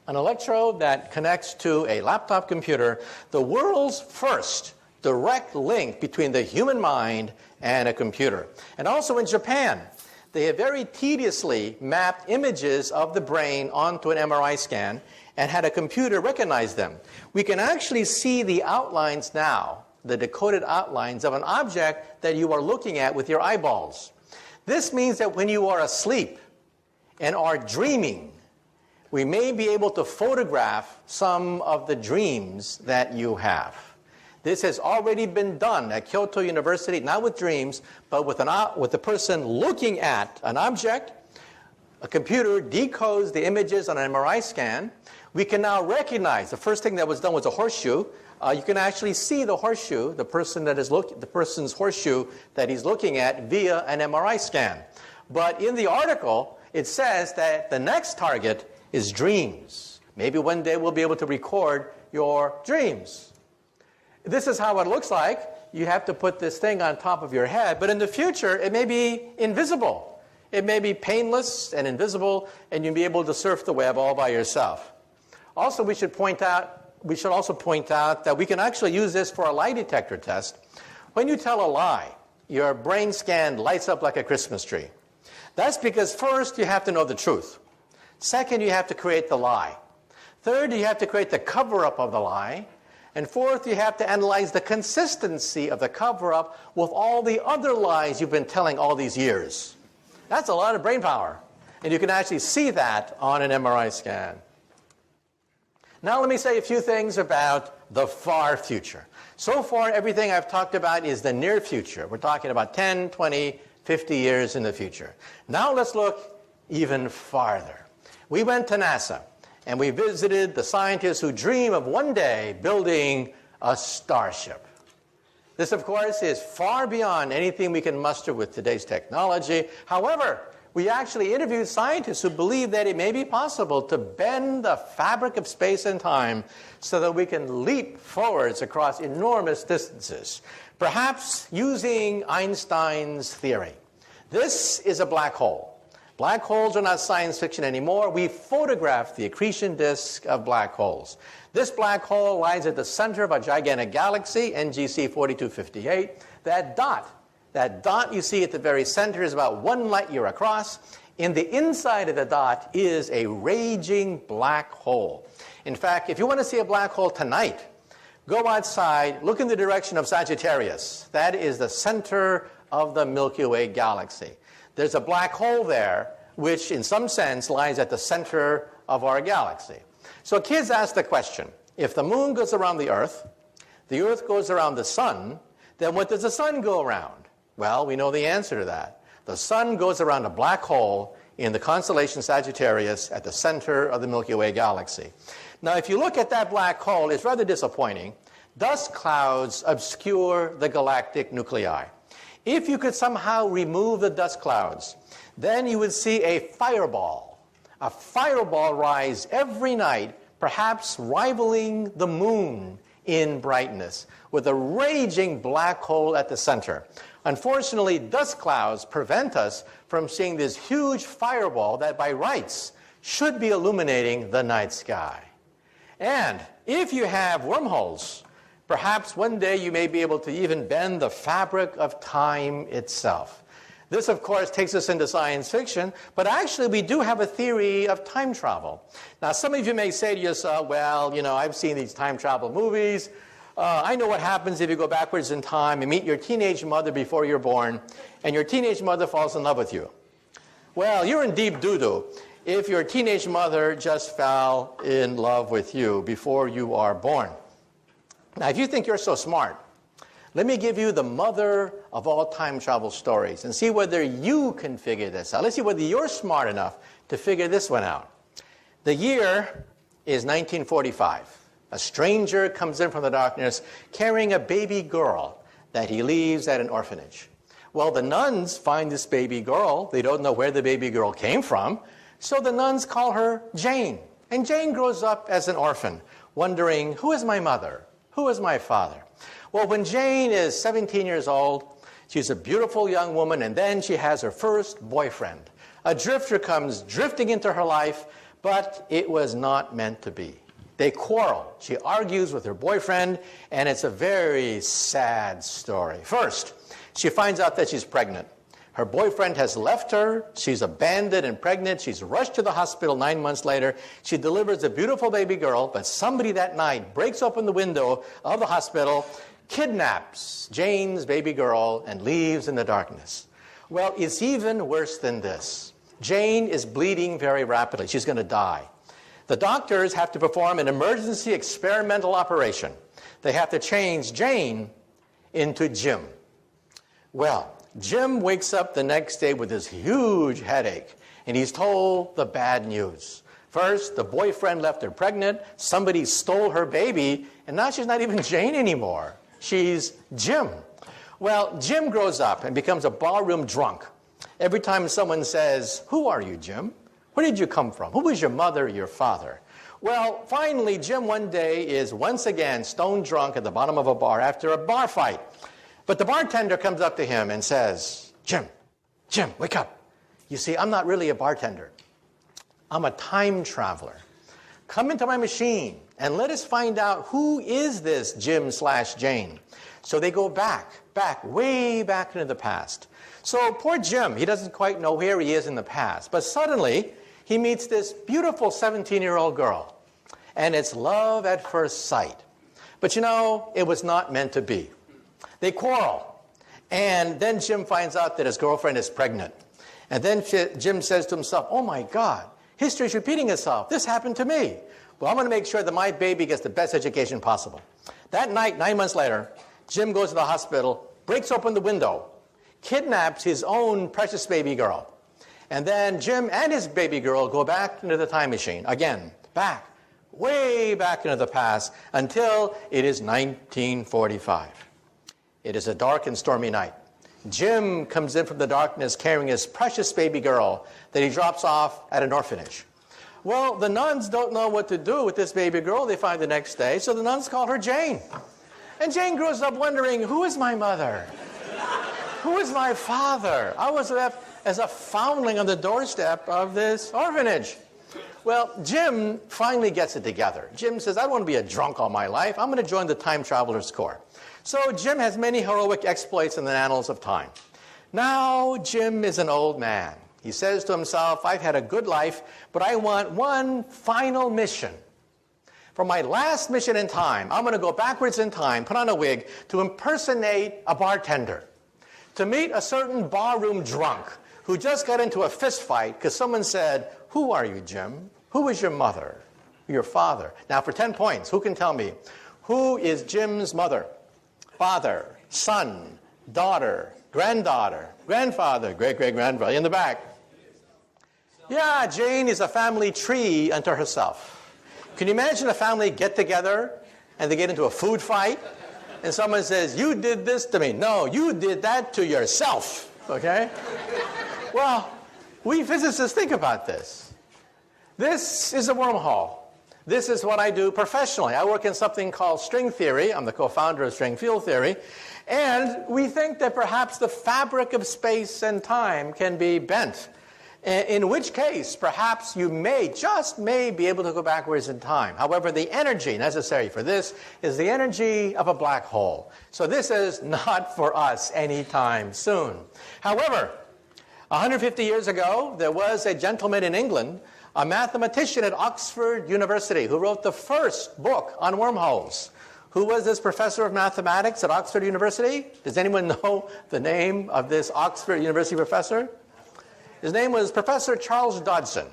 an electrode that connects to a laptop computer, the world's first direct link between the human mind and a computer. And also in Japan, they have very tediously mapped images of the brain onto an MRI scan and had a computer recognize them. We can actually see the outlines now, the decoded outlines of an object that you are looking at with your eyeballs. This means that when you are asleep and are dreaming, we may be able to photograph some of the dreams that you have. This has already been done at Kyoto University, not with dreams, but with the person looking at an object. A computer decodes the images on an MRI scan. We can now recognize, the first thing that was done was a horseshoe. You can actually see the horseshoe, the person's horseshoe that he's looking at via an MRI scan. But in the article, it says that the next target is dreams. Maybe one day we'll be able to record your dreams. This is how it looks like. You have to put this thing on top of your head, but in the future, it may be invisible. It may be painless and invisible, and you'll be able to surf the web all by yourself. Also, we should also point out that we can actually use this for a lie detector test. When you tell a lie, your brain scan lights up like a Christmas tree. That's because first, you have to know the truth. Second, you have to create the lie. Third, you have to create the cover-up of the lie. And fourth, you have to analyze the consistency of the cover-up with all the other lies you've been telling all these years. That's a lot of brain power. And you can actually see that on an MRI scan. Now let me say a few things about the far future. So far, everything I've talked about is the near future. We're talking about 10, 20, 50 years in the future. Now let's look even farther. We went to NASA. And we visited the scientists who dream of one day building a starship. This, of course, is far beyond anything we can muster with today's technology. However, we actually interviewed scientists who believe that it may be possible to bend the fabric of space and time so that we can leap forwards across enormous distances, perhaps using Einstein's theory. This is a black hole. Black holes are not science fiction anymore. We photographed the accretion disk of black holes. This black hole lies at the center of a gigantic galaxy, NGC 4258. That dot you see at the very center is about 1 light year across. In the inside of the dot is a raging black hole. In fact, if you want to see a black hole tonight, go outside, look in the direction of Sagittarius. That is the center of the Milky Way galaxy. There's a black hole there, which in some sense lies at the center of our galaxy. So kids ask the question, if the moon goes around the Earth goes around the sun, then what does the sun go around? Well, we know the answer to that. The sun goes around a black hole in the constellation Sagittarius at the center of the Milky Way galaxy. Now, if you look at that black hole, it's rather disappointing. Dust clouds obscure the galactic nuclei. If you could somehow remove the dust clouds, then you would see a fireball rise every night, perhaps rivaling the moon in brightness, with a raging black hole at the center. Unfortunately, dust clouds prevent us from seeing this huge fireball that by rights should be illuminating the night sky. And if you have wormholes, perhaps one day you may be able to even bend the fabric of time itself. This, of course, takes us into science fiction, but actually we do have a theory of time travel. Now, some of you may say to yourself, well, I've seen these time travel movies. I know what happens if you go backwards in time and meet your teenage mother before you're born, and your teenage mother falls in love with you. Well, you're in deep doo-doo if your teenage mother just fell in love with you before you are born. Now, if you think you're so smart, let me give you the mother of all time travel stories and see whether you can figure this out. Let's see whether you're smart enough to figure this one out. The year is 1945. A stranger comes in from the darkness carrying a baby girl that he leaves at an orphanage. Well, the nuns find this baby girl. They don't know where the baby girl came from, so the nuns call her Jane. And Jane grows up as an orphan, wondering, who is my mother? Who is my father? Well, when Jane is 17 years old, she's a beautiful young woman, and then she has her first boyfriend. A drifter comes drifting into her life, but it was not meant to be. They quarrel. She argues with her boyfriend, and it's a very sad story. First, she finds out that she's pregnant. Her boyfriend has left her. She's abandoned and pregnant. She's rushed to the hospital 9 months later. She delivers a beautiful baby girl, but somebody that night breaks open the window of the hospital, kidnaps Jane's baby girl, and leaves in the darkness. Well, it's even worse than this. Jane is bleeding very rapidly. She's going to die. The doctors have to perform an emergency experimental operation. They have to change Jane into Jim. Well, Jim wakes up the next day with this huge headache, and he's told the bad news. First, the boyfriend left her pregnant, somebody stole her baby, and now she's not even Jane anymore. She's Jim. Well, Jim grows up and becomes a barroom drunk. Every time someone says, who are you, Jim? Where did you come from? Who was your mother or your father? Well, finally, Jim one day is once again stone drunk at the bottom of a bar after a bar fight. But the bartender comes up to him and says, Jim, wake up. You see, I'm not really a bartender. I'm a time traveler. Come into my machine and let us find out who is this Jim/Jane. So they go back, way back into the past. So poor Jim, he doesn't quite know where he is in the past. But suddenly, he meets this beautiful 17-year-old girl. And it's love at first sight. But it was not meant to be. They quarrel. And then Jim finds out that his girlfriend is pregnant. And then Jim says to himself, oh my God, history's repeating itself. This happened to me. Well, I'm going to make sure that my baby gets the best education possible. That night, 9 months later, Jim goes to the hospital, breaks open the window, kidnaps his own precious baby girl. And then Jim and his baby girl go back into the time machine. Again, back, way back into the past, until it is 1945. It is a dark and stormy night. Jim comes in from the darkness carrying his precious baby girl that he drops off at an orphanage. Well, the nuns don't know what to do with this baby girl they find the next day, so the nuns call her Jane. And Jane grows up wondering, who is my mother? Who is my father? I was left as a foundling on the doorstep of this orphanage. Well, Jim finally gets it together. Jim says, I don't want to be a drunk all my life. I'm going to join the Time Travelers Corps. So Jim has many heroic exploits in the annals of time. Now Jim is an old man. He says to himself, I've had a good life, but I want one final mission. For my last mission in time, I'm going to go backwards in time, put on a wig, to impersonate a bartender, to meet a certain barroom drunk who just got into a fist fight because someone said, who are you, Jim? Who is your mother? Your father? Now, for 10 points, who can tell me? Who is Jim's mother? Father, son, daughter, granddaughter, grandfather, great-great-grandfather, in the back. Yeah, Jane is a family tree unto herself. Can you imagine a family get together and they get into a food fight and someone says, you did this to me. No, you did that to yourself, okay? Well, we physicists think about this. This is a wormhole. This is what I do professionally. I work in something called string theory. I'm the co-founder of string field theory. And we think that perhaps the fabric of space and time can be bent. In which case, perhaps you just may be able to go backwards in time. However, the energy necessary for this is the energy of a black hole. So this is not for us anytime soon. However, 150 years ago, there was a gentleman in England, a mathematician at Oxford University, who wrote the first book on wormholes. Who was this professor of mathematics at Oxford University? Does anyone know the name of this Oxford University professor? His name was Professor Charles Dodson.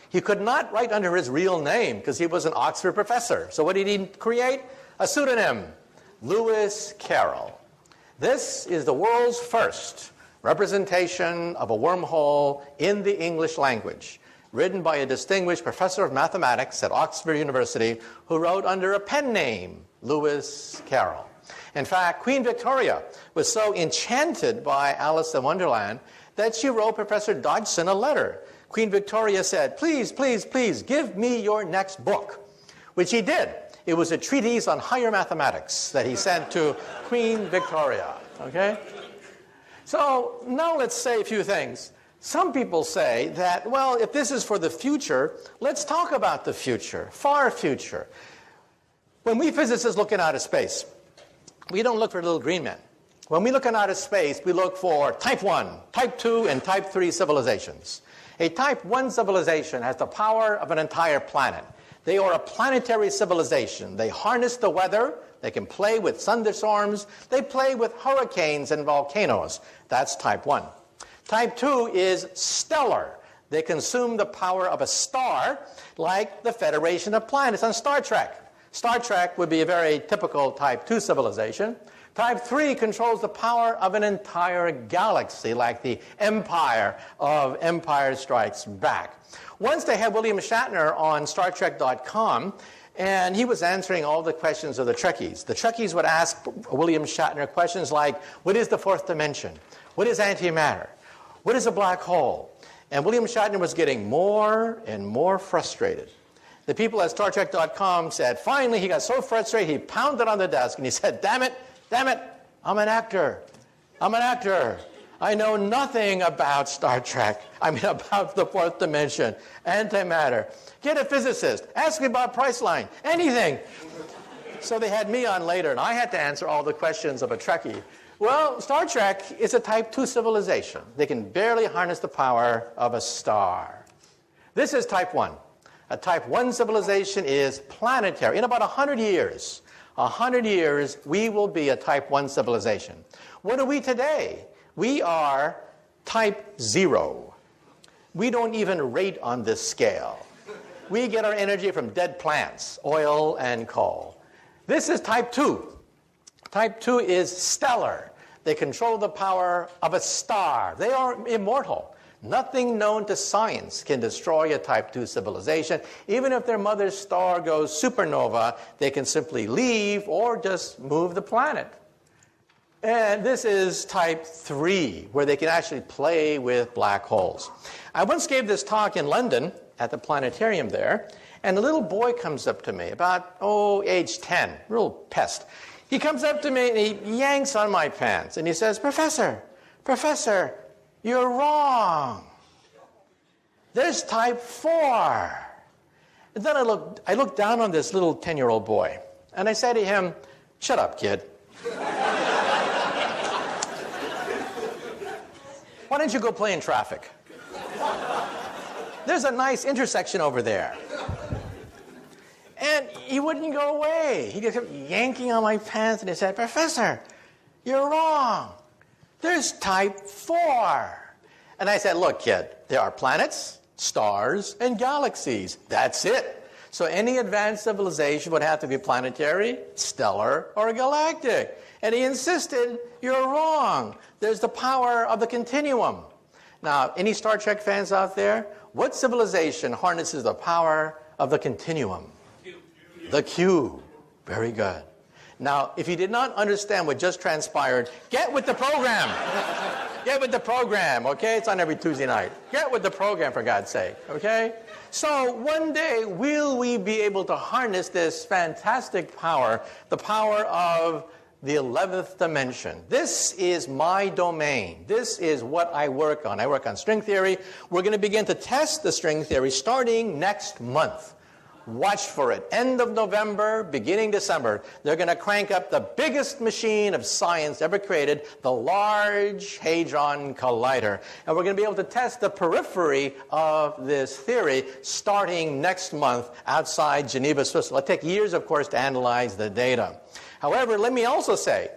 He could not write under his real name because he was an Oxford professor. So what did he create? A pseudonym, Lewis Carroll. This is the world's first representation of a wormhole in the English language, written by a distinguished professor of mathematics at Oxford University who wrote under a pen name, Lewis Carroll. In fact, Queen Victoria was so enchanted by Alice in Wonderland that she wrote Professor Dodgson a letter. Queen Victoria said, please, please, please, give me your next book, which he did. It was a treatise on higher mathematics that he sent to Queen Victoria, okay? So now let's say a few things. Some people say that, well, if this is for the future, let's talk about the future, far future. When we physicists look in outer space, we don't look for little green men. When we look in outer space, we look for type 1, type 2, and type 3 civilizations. A type 1 civilization has the power of an entire planet. They are a planetary civilization. They harness the weather. They can play with thunderstorms. They play with hurricanes and volcanoes. That's type 1. Type 2 is stellar. They consume the power of a star, like the Federation of Planets on Star Trek. Star Trek would be a very typical type 2 civilization. Type 3 controls the power of an entire galaxy, like the Empire of Empire Strikes Back. Once they had William Shatner on StarTrek.com, and he was answering all the questions of the Trekkies. The Trekkies would ask William Shatner questions like, what is the fourth dimension? What is antimatter? What is a black hole? And William Shatner was getting more and more frustrated. The people at StarTrek.com said, finally, he got so frustrated, he pounded on the desk and he said, damn it, I'm an actor. I know nothing about Star Trek. I mean, about the fourth dimension, antimatter. Get a physicist. Ask me about Priceline. Anything. So they had me on later, and I had to answer all the questions of a Trekkie. Well, Star Trek is a type 2 civilization. They can barely harness the power of a star. This is type 1. A type 1 civilization is planetary. In about 100 years, we will be a type 1 civilization. What are we today? We are type 0. We don't even rate on this scale. We get our energy from dead plants, oil and coal. This is type 2. Type 2 is stellar. They control the power of a star. They are immortal. Nothing known to science can destroy a type 2 civilization. Even if their mother's star goes supernova, they can simply leave or just move the planet. And this is type 3, where they can actually play with black holes. I once gave this talk in London at the planetarium there, and a little boy comes up to me, about, age 10, real pest. He comes up to me and he yanks on my pants and he says, Professor, you're wrong. There's type 4. And then I looked down on this little 10-year-old boy, and I said to him, shut up, kid. Why don't you go play in traffic? There's a nice intersection over there. And he wouldn't go away. He kept yanking on my pants, and he said, Professor, you're wrong. There's type 4. And I said, look, kid, there are planets, stars, and galaxies. That's it. So any advanced civilization would have to be planetary, stellar, or galactic. And he insisted, you're wrong. There's the power of the continuum. Now, any Star Trek fans out there? What civilization harnesses the power of the continuum? The cube. Very good. Now, if you did not understand what just transpired, get with the program. Get with the program, okay? It's on every Tuesday night. Get with the program, for God's sake, okay? So one day, will we be able to harness this fantastic power, the power of the 11th dimension. This is my domain. This is what I work on. I work on string theory. We're going to begin to test the string theory starting next month. Watch for it. End of November, beginning December, they're going to crank up the biggest machine of science ever created, the Large Hadron Collider. And we're going to be able to test the periphery of this theory starting next month outside Geneva, Switzerland. It'll take years, of course, to analyze the data. However, let me also say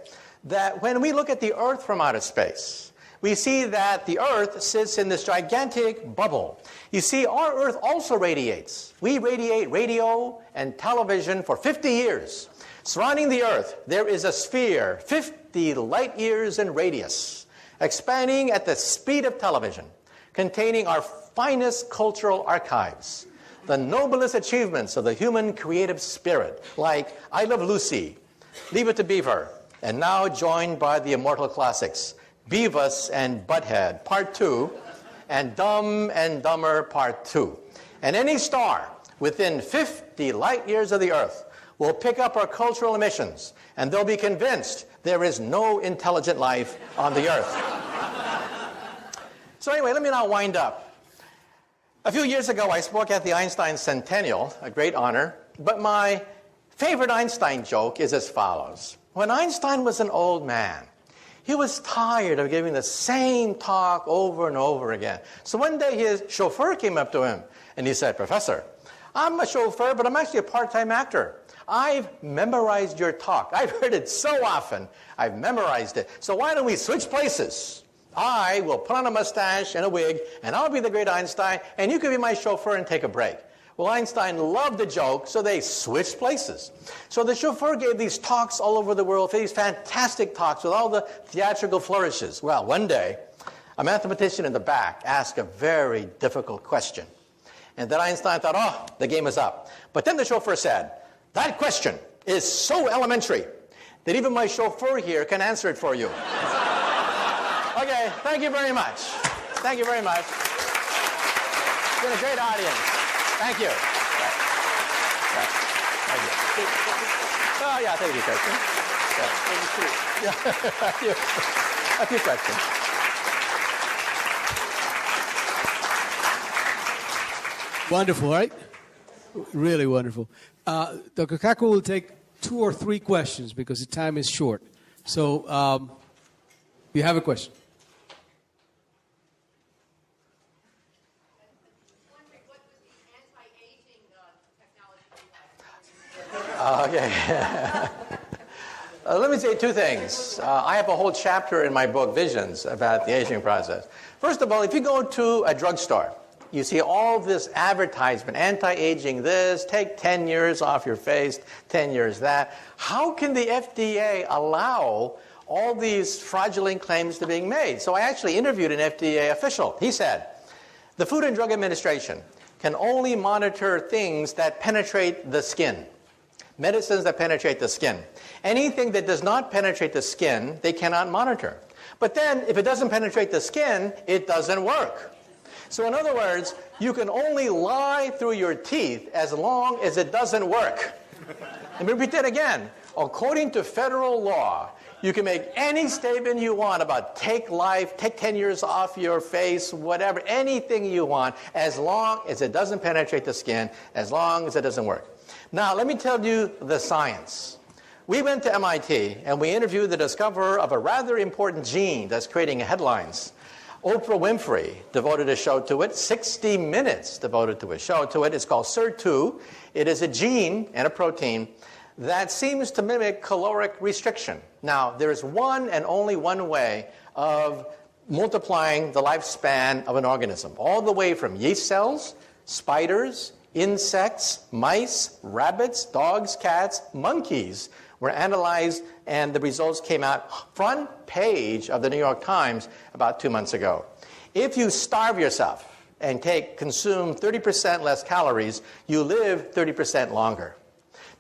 that when we look at the Earth from outer space, we see that the Earth sits in this gigantic bubble. You see, our Earth also radiates. We radiate radio and television for 50 years. Surrounding the Earth, there is a sphere, 50 light years in radius, expanding at the speed of television, containing our finest cultural archives, the noblest achievements of the human creative spirit, like I Love Lucy, Leave It to Beaver, and now joined by the immortal classics, Beavis and Butthead, Part 2, and Dumb and Dumber, Part 2. And any star within 50 light years of the Earth will pick up our cultural emissions, and they'll be convinced there is no intelligent life on the Earth. So anyway, let me now wind up. A few years ago, I spoke at the Einstein Centennial, a great honor, but my favorite Einstein joke is as follows. When Einstein was an old man, he was tired of giving the same talk over and over again. So one day his chauffeur came up to him and he said, "Professor, I'm a chauffeur, but I'm actually a part-time actor. I've memorized your talk. I've heard it so often. I've memorized it. So why don't we switch places? I will put on a mustache and a wig, and I'll be the great Einstein, and you can be my chauffeur and take a break." Well, Einstein loved the joke, so they switched places. So the chauffeur gave these talks all over the world, these fantastic talks with all the theatrical flourishes. Well, one day, a mathematician in the back asked a very difficult question. And then Einstein thought, oh, the game is up. But then the chauffeur said, "That question is so elementary that even my chauffeur here can answer it for you." Okay, thank you very much. Thank you very much. It's been a great audience. Thank you. Thank you. Oh, yeah, thank you, question. Yeah. A few questions. Wonderful, right? Really wonderful. Dr. Kakus will take 2 or 3 questions because the time is short. So, you have a question? Okay. Let me say 2 things. I have a whole chapter in my book, Visions, about the aging process. First of all, if you go to a drugstore, you see all this advertisement, anti-aging this, take 10 years off your face, 10 years that. How can the FDA allow all these fraudulent claims to being made? So I actually interviewed an FDA official. He said, the Food and Drug Administration can only monitor things that penetrate the skin. Medicines that penetrate the skin. Anything that does not penetrate the skin, they cannot monitor. But then, if it doesn't penetrate the skin, it doesn't work. So in other words, you can only lie through your teeth as long as it doesn't work. Let me repeat that again. According to federal law, you can make any statement you want about take life, take 10 years off your face, whatever, anything you want, as long as it doesn't penetrate the skin, as long as it doesn't work. Now, let me tell you the science. We went to MIT and we interviewed the discoverer of a rather important gene that's creating headlines. Oprah Winfrey devoted a show to it, 60 Minutes devoted to a show to it. It's called SIR2. It is a gene and a protein that seems to mimic caloric restriction. Now, there is one and only one way of multiplying the lifespan of an organism, all the way from yeast cells, spiders, insects, mice, rabbits, dogs, cats, monkeys were analyzed, and the results came out front page of the New York Times about 2 months ago. If you starve yourself and consume 30% less calories, you live 30% longer.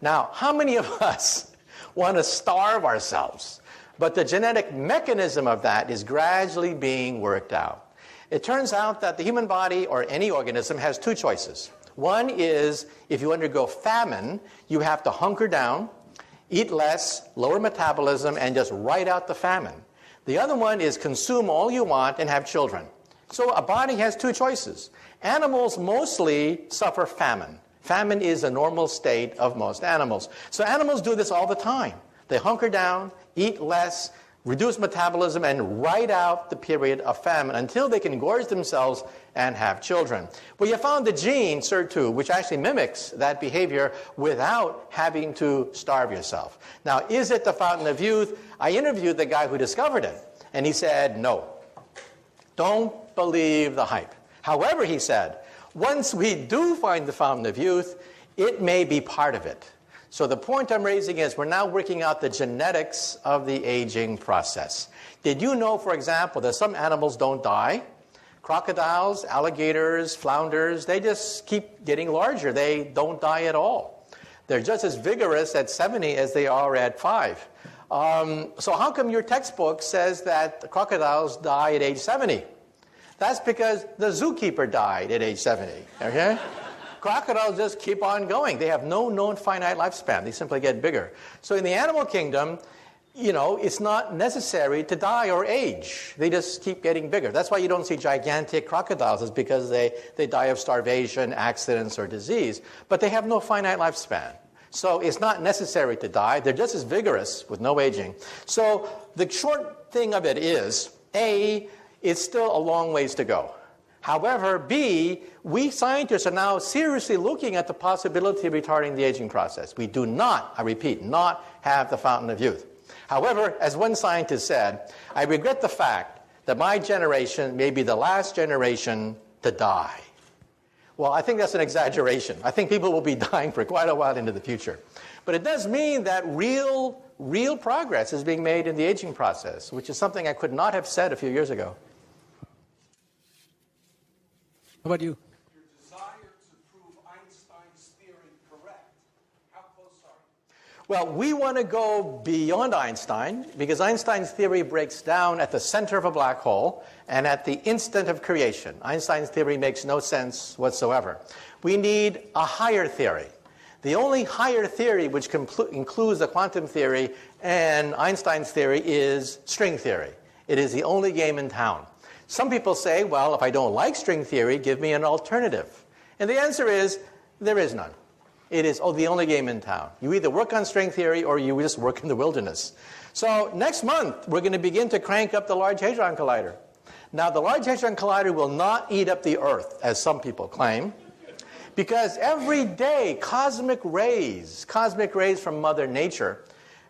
Now, how many of us want to starve ourselves? But the genetic mechanism of that is gradually being worked out. It turns out that the human body, or any organism, has 2 choices. One is, if you undergo famine, you have to hunker down eat less, lower metabolism, and just ride out the famine. The other one is consume all you want and have children. So a body has two choices. Animals mostly suffer famine. Famine is a normal state of most animals. So animals do this all the time. They hunker down, eat less, reduce metabolism, and ride out the period of famine until they can gorge themselves and have children. Well, you found the gene, SIR2, which actually mimics that behavior without having to starve yourself. Now, is it the fountain of youth? I interviewed the guy who discovered it, and he said, no. Don't believe the hype. However, he said, once we do find the fountain of youth, it may be part of it. So the point I'm raising is we're now working out the genetics of the aging process. Did you know, for example, that some animals don't die? Crocodiles, alligators, flounders, they just keep getting larger. They don't die at all. They're just as vigorous at 70 as they are at 5. So how come your textbook says that the crocodiles die at age 70? That's because the zookeeper died at age 70, okay? Crocodiles just keep on going. They have no known finite lifespan. They simply get bigger. So in the animal kingdom, you know, it's not necessary to die or age. They just keep getting bigger. That's why you don't see gigantic crocodiles, is because they die of starvation, accidents, or disease. But they have no finite lifespan. So it's not necessary to die. They're just as vigorous with no aging. So the short thing of it is, A, it's still a long ways to go. However, B, we scientists are now seriously looking at the possibility of retarding the aging process. We do not, I repeat, not have the fountain of youth. However, as one scientist said, I regret the fact that my generation may be the last generation to die. Well, I think that's an exaggeration. I think people will be dying for quite a while into the future. But it does mean that real progress is being made in the aging process, which is something I could not have said a few years ago. How about you? Your desire to prove Einstein's theory correct. How close are you? Well, we want to go beyond Einstein, because Einstein's theory breaks down at the center of a black hole and at the instant of creation. Einstein's theory makes no sense whatsoever. We need a higher theory. The only higher theory which includes the quantum theory and Einstein's theory is string theory. It is the only game in town. Some people say, well, if I don't like string theory, give me an alternative. And the answer is, there is none. It is the only game in town. You either work on string theory or you just work in the wilderness. So next month, we're going to begin to crank up the Large Hadron Collider. Now, the Large Hadron Collider will not eat up the Earth, as some people claim, because every day cosmic rays from Mother Nature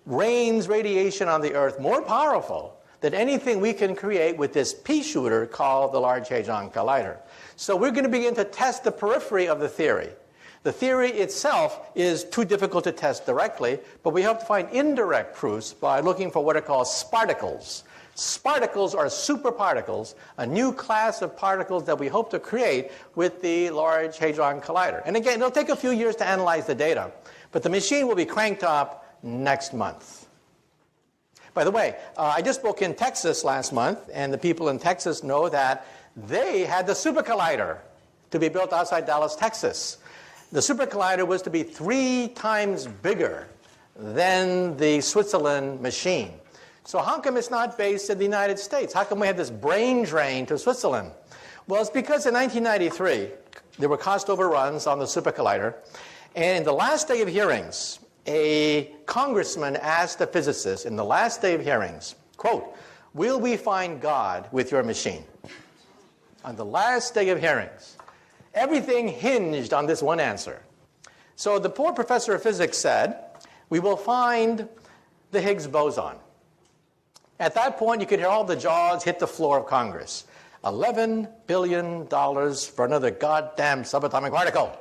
rains radiation on the Earth more powerful than anything we can create with this pea shooter called the Large Hadron Collider. So we're going to begin to test the periphery of the theory. The theory itself is too difficult to test directly, but we hope to find indirect proofs by looking for what are called sparticles. Sparticles are superparticles, a new class of particles that we hope to create with the Large Hadron Collider. And again, it'll take a few years to analyze the data, but the machine will be cranked up next month. By the way, I just spoke in Texas last month, and the people in Texas know that they had the Super Collider to be built outside Dallas, Texas. The Super Collider was to be 3 times bigger than the Switzerland machine. So how come it's not based in the United States? How come we have this brain drain to Switzerland? Well, it's because in 1993, there were cost overruns on the Super Collider, and in the last day of hearings, a congressman asked a physicist in the last day of hearings, quote, will we find God with your machine? On the last day of hearings. Everything hinged on this one answer. So the poor professor of physics said, we will find the Higgs boson. At that point, you could hear all the jaws hit the floor of Congress. $11 billion for another goddamn subatomic particle.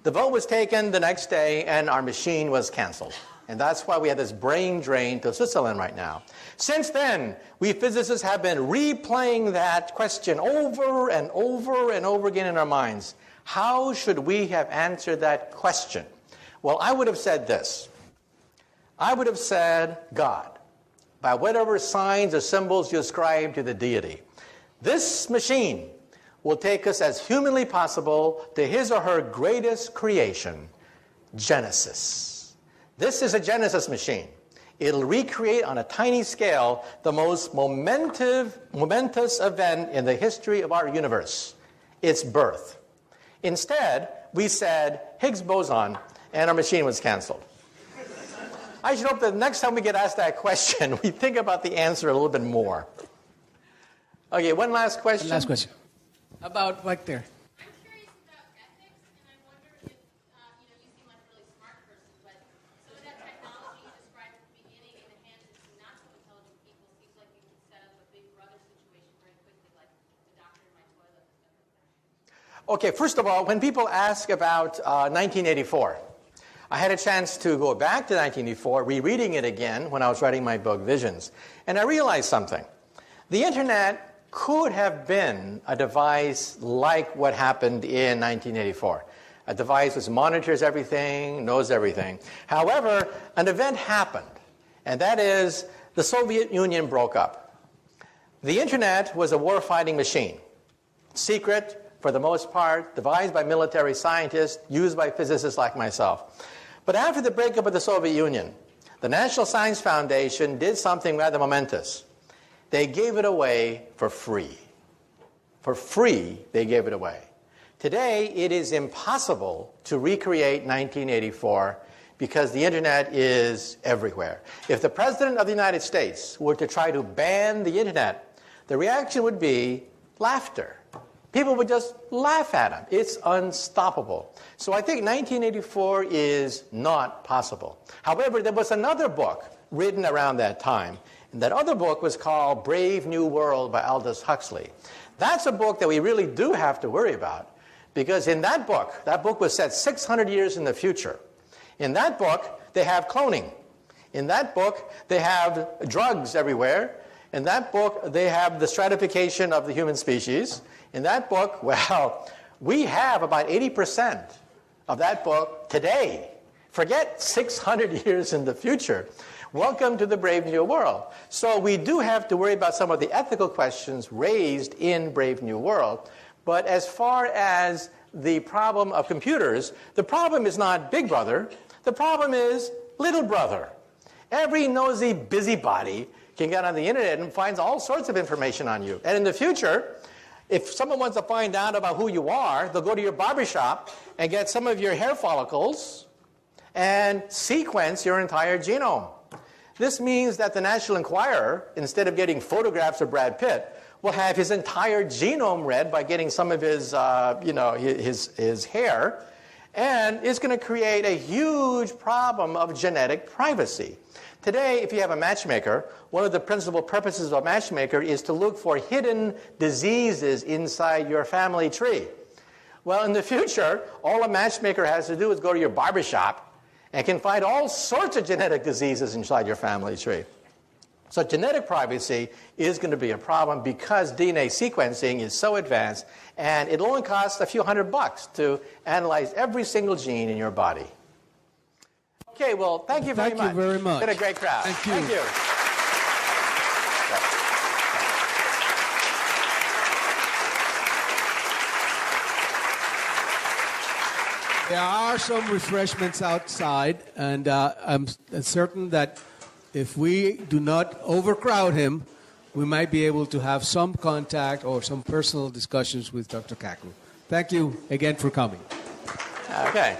The vote was taken the next day, and our machine was canceled. And that's why we have this brain drain to Switzerland right now. Since then, we physicists have been replaying that question over and over and over again in our minds. How should we have answered that question? Well, I would have said this. I would have said God, by whatever signs or symbols you ascribe to the deity. This machine will take us as humanly possible to his or her greatest creation, Genesis. This is a Genesis machine. It'll recreate on a tiny scale the most momentous event in the history of our universe, its birth. Instead, we said Higgs boson, and our machine was canceled. I should hope that the next time we get asked that question, we think about the answer a little bit more. Okay, one last question. Last question. About right there. I'm curious about ethics, and I wonder if, you seem like a really smart person, but some of that technology you described at the beginning in the hands of some not so intelligent people seems like you could set up a big brother situation very quickly, like the doctor in my toilet and stuff like that. Okay, first of all, when people ask about 1984, I had a chance to go back to 1984, rereading it again when I was writing my book, Visions. And I realized something. The Internet could have been a device like what happened in 1984. A device which monitors everything, knows everything. However, an event happened, and that is the Soviet Union broke up. The Internet was a war-fighting machine. Secret, for the most part, devised by military scientists, used by physicists like myself. But after the breakup of the Soviet Union, the National Science Foundation did something rather momentous. They gave it away for free. For free, they gave it away. Today, it is impossible to recreate 1984 because the Internet is everywhere. If the President of the United States were to try to ban the Internet, the reaction would be laughter. People would just laugh at him. It's unstoppable. So I think 1984 is not possible. However, there was another book written around that time. And that other book was called Brave New World by Aldous Huxley. That's a book that we really do have to worry about. Because in that book was set 600 years in the future. In that book, they have cloning. In that book, they have drugs everywhere. In that book, they have the stratification of the human species. In that book, well, we have about 80% of that book today. Forget 600 years in the future. Welcome to the Brave New World. So we do have to worry about some of the ethical questions raised in Brave New World. But as far as the problem of computers, the problem is not Big Brother. The problem is Little Brother. Every nosy busybody can get on the internet and finds all sorts of information on you. And in the future, if someone wants to find out about who you are, they'll go to your barbershop and get some of your hair follicles and sequence your entire genome. This means that the National Enquirer, instead of getting photographs of Brad Pitt, will have his entire genome read by getting some of his, his hair, and it's going to create a huge problem of genetic privacy. Today, if you have a matchmaker, one of the principal purposes of a matchmaker is to look for hidden diseases inside your family tree. Well, in the future, all a matchmaker has to do is go to your barbershop and can find all sorts of genetic diseases inside your family tree. So genetic privacy is going to be a problem because DNA sequencing is so advanced, and it only costs a few $100 to analyze every single gene in your body. Okay, well, thank you very much. Thank you very much. It's been a great crowd. Thank you. Thank you. There are some refreshments outside, and I'm certain that if we do not overcrowd him, we might be able to have some contact or some personal discussions with Dr. Kakus. Thank you again for coming. Okay.